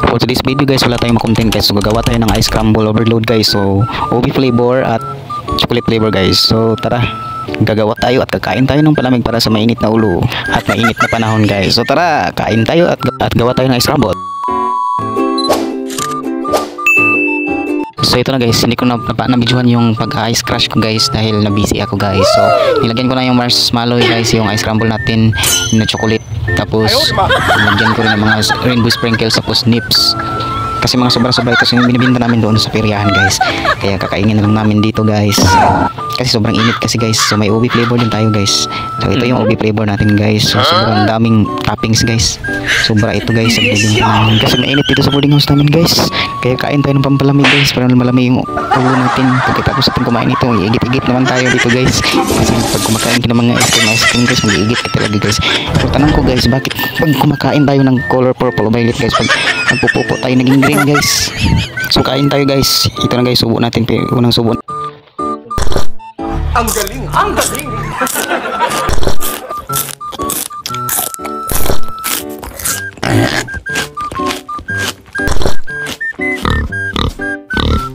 For today's video guys, wala tayong content guys. So gagawa tayo ng ice crumble overload guys. So OB flavor at chocolate flavor guys. So tara, gagawa tayo at kakain tayo ng palamig para sa mainit na ulo at mainit na panahon guys. So tara, kain tayo at gawa tayo ng ice crumble. So ito na guys, hindi ko na-videohan yung pag-ice crush ko guys dahil na-busy ako guys. So nilagyan ko na yung marshmallow guys, yung ice crumble natin na chocolate. Tapos nilagyan ko rin ng mga rainbow sprinkles tapos nips. Kasi mga sobra-sobra ito yung binibinta namin doon sa peryahan guys. Kaya kakainin na lang namin dito guys. Kasi sobrang init kasi guys. So may OB flavor din tayo guys. So ito yung OB flavor natin guys. So sobrang daming toppings guys. Sobra ito guys sa binibinta namin. Kasi mainit dito sa boarding house namin guys. Kaya kain tayo ng pampalamig guys para malamig yung ulo natin. Pagkatapos natin kumain ito, iigit-igit naman tayo dito guys. Kasi pag kumakain ka ng mga ice cream guys, mag-iigit ka talaga guys. So tanong ko guys, bakit pag kumakain tayo ng color purple o violet guys, pag nagpupupo tayo naging green guys. So kain tayo guys. Ito na guys, subo natin. Unang subo. Ang galing! Ang galing!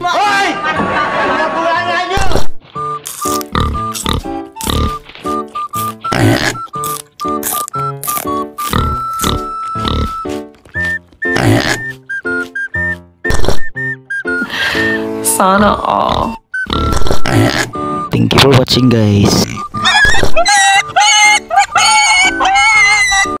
Hoy! Nakulangan nyo! Sana all. Thank you for watching guys.